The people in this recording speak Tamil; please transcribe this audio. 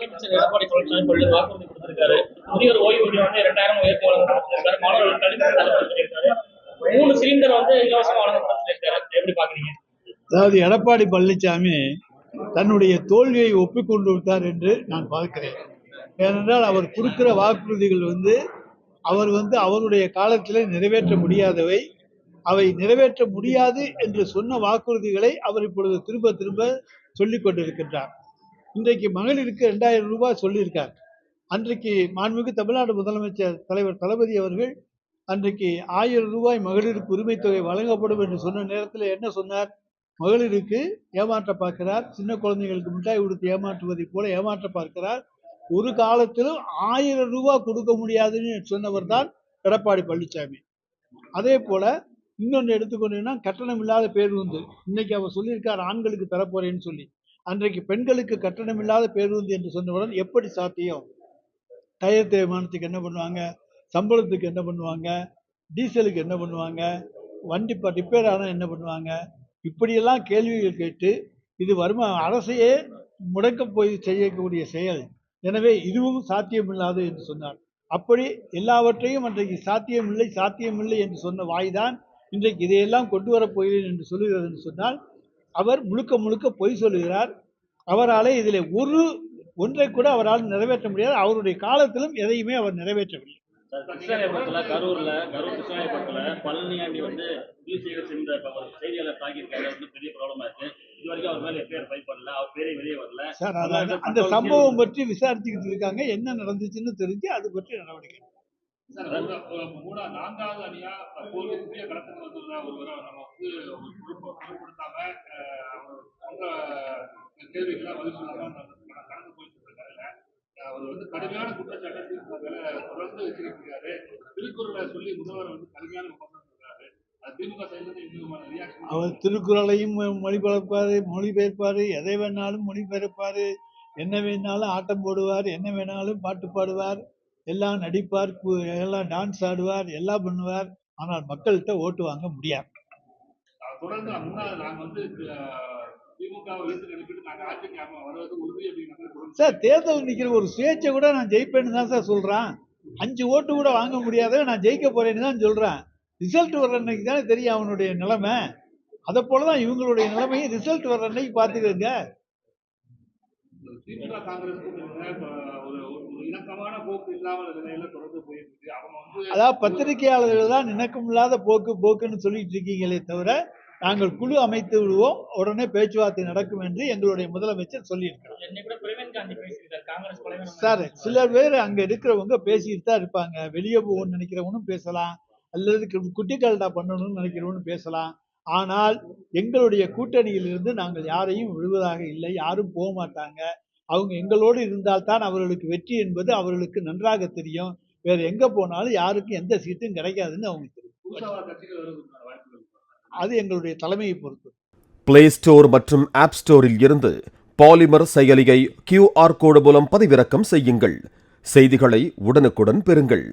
முதலமைச்சர் எடப்பாடி பழனிசாமி பல்வேறு வாக்குறுதி கொடுத்திருக்காரு. முதியோர் ஓய்வூதியம் 2000 உயர்த்தி வழங்கப்படும் சொல்லியிருக்காரு. மாணவர்கள் கல்விக்கடன் தள்ளுபடி சொல்லியிருக்காரு. 3 சிலிண்டர் இலவசமா வழங்கப்படும் சொல்லியிருக்காரு. எப்படி பாக்குறீங்க? அதாவது எடப்பாடி பழனிசாமி தன்னுடைய தோல்வியை ஒப்புக்கொண்டு விட்டார் என்று நான் பார்க்கிறேன். ஏனென்றால் அவர் கொடுக்கிற வாக்குறுதிகள் அவர் அவருடைய காலத்திலே நிறைவேற்ற முடியாதவை. அவை நிறைவேற்ற முடியாது என்று சொன்ன வாக்குறுதிகளை அவர் இப்பொழுது திரும்ப திரும்ப சொல்லிக் கொண்டிருக்கின்றார். இன்றைக்கு மகளிருக்கு 2000 ரூபாய் சொல்லியிருக்கார். அன்றைக்கு மாண்புமிகு தமிழ்நாடு முதலமைச்சர் தலைவர் தளபதி அவர்கள் அன்றைக்கு 1000 ரூபாய் மகளிருக்கு உரிமை தொகை வழங்கப்படும் என்று சொன்ன நேரத்தில் என்ன சொன்னார்? மகளிருக்கு ஏமாற்ற பார்க்கிறார். சின்ன குழந்தைகளுக்கு மிட்டாய் கொடுத்து ஏமாற்றுவதை போல ஏமாற்ற பார்க்கிறார். ஒரு காலத்திலும் 1000 ரூபாய் கொடுக்க முடியாதுன்னு சொன்னவர் தான் எடப்பாடி பழனிசாமி. அதே போல இன்னொன்று எடுத்துக்கொண்டீங்கன்னா கட்டணம் இல்லாத பேருந்து. இன்னைக்கு அவர் சொல்லியிருக்கார் ஆண்களுக்கு தரப்போறேன்னு சொல்லி. அன்றைக்கு பெண்களுக்கு கட்டணம் இல்லாத பேருந்து என்று சொன்னவுடன் எப்படி சாத்தியம்? டயர் தேய்மானத்துக்கு என்ன பண்ணுவாங்க? சம்பளத்துக்கு என்ன பண்ணுவாங்க? டீசலுக்கு என்ன பண்ணுவாங்க? வண்டி ரிப்பேர் ஆனால் என்ன பண்ணுவாங்க? இப்படியெல்லாம் கேள்விகள் கேட்டு இது அரசையே முடக்க போய் செய்யக்கூடிய செயல். எனவே இதுவும் சாத்தியமில்லாது என்று சொன்னார். அப்படி எல்லாவற்றையும் அன்றைக்கு சாத்தியமில்லை என்று சொன்ன வாய்தான் இன்றைக்கு இதையெல்லாம் கொண்டு வரப் போகிறேன் என்று சொல்லுகிறது என்று சொன்னால் அவர் முழுக்க பொய் சொல்லுகிறார். அவரால் இதில் ஒன்றை கூட அவரால் நிறைவேற்ற முடியாது. அவருடைய காலத்திலும் எதையுமே அவர் நிறைவேற்றவில்லை. கரூர் கிருஷ்ணாயபுரத்துல பழனியாண்டி செய்தியாளர் தாக்கியிருக்காரு. பெரிய ப்ராப்ளமா இருக்கு. இது வரைக்கும் அவர் மேல எஃப்ஐஆர் ஃபைல் பண்ணல. அவர் பேரே வெளியே வரல சார். அந்த சம்பவம் பற்றி விசாரிச்சுக்கிட்டு இருக்காங்க. என்ன நடந்துச்சுன்னு தெரிஞ்சு அது பற்றி நடவடிக்கை. 4வது அணியா புதிய கடத்தல் வந்துள்ள ஒருவரை நம்ம பொருட்படுத்தாம கேள்விகளை பதில் சொல்லாம கடந்து போயிட்டு இருக்காருல்ல. அவர் கடுமையான குற்றச்சாட்டை தொடர்ந்து வச்சிருக்காரு. திருக்குறளை சொல்லி முதல்வர் கடுமையான விமர்சனம் சொல்றாரு. அது திமுக சைடுல அவர் திருக்குறளையும் மொழிபெயர்ப்பாரு, எதை வேணாலும் மொழிபெயர்ப்பாரு, என்ன வேணாலும் ஆட்டம் போடுவார், என்ன வேணாலும் பாட்டு பாடுவார், எல்லாம் நடிப்பார், எல்லாம் டான்ஸ் ஆடுவார், எல்லாம் பண்ணுவார். ஆனால் மக்கள்கிட்ட ஓட்டு வாங்க முடியாது. தொடர்ந்து சார் தேர்தல் நிக்கிற ஒரு சுயேட்சை கூட நான் ஜெயிப்பேன்னு தான் சார் சொல்றேன். 5 ஓட்டு கூட வாங்க முடியாத நான் ஜெயிக்க போறேன்னு தான் சொல்றேன். ரிசல்ட் வர்ற அன்னைக்கு தானே தெரியும் அவனுடைய நிலைமை. அதை போலதான் இவங்களுடைய நிலைமையை ரிசல்ட் வர்ற அன்னைக்கு பாத்துக்கோங்க. திமுக இணக்கமான போக்கு இல்லாமல் நிலையில தொடர்ந்து போயிருக்கு. அதாவது பத்திரிகையாளர்கள் தான் இணக்கம் இல்லாத போக்குன்னு சொல்லிட்டு இருக்கீங்களே தவிர நாங்கள் குழு அமைத்து விடுவோம், உடனே பேச்சுவார்த்தை நடக்கும் என்று எங்களுடைய முதலமைச்சர் சொல்லியிருக்கிறார். சார் சில பேர் அங்க இருக்கிறவங்க பேசிட்டு தான் இருப்பாங்க. வெளியே போகணும்னு நினைக்கிறவனும் பேசலாம், அல்லது குட்டி கல்டா பண்ணணும்னு நினைக்கிறவனும் பேசலாம். ஆனால் எங்களுடைய கூட்டணியில் இருந்து நாங்கள் யாரையும் விடுவதாக இல்லை. யாரும் போக மாட்டாங்க. அவங்க எங்களோடு இருந்தால்தான் அவர்களுக்கு வெற்றி என்பது அவர்களுக்கு நன்றாக தெரியும். வேற எங்க போனாலும் யாருக்கும் எந்த சீட்டும் கிடைக்காதுன்னு அவங்க தெரியும். அது எங்களுடைய தலைமையை பொறுத்து. பிளே ஸ்டோர் மற்றும் ஆப் ஸ்டோரில் இருந்து பாலிமர் செயலியை QR கோடு மூலம் பதிவிறக்கம் செய்யுங்கள். செய்திகளை உடனுக்குடன் பெறுங்கள்.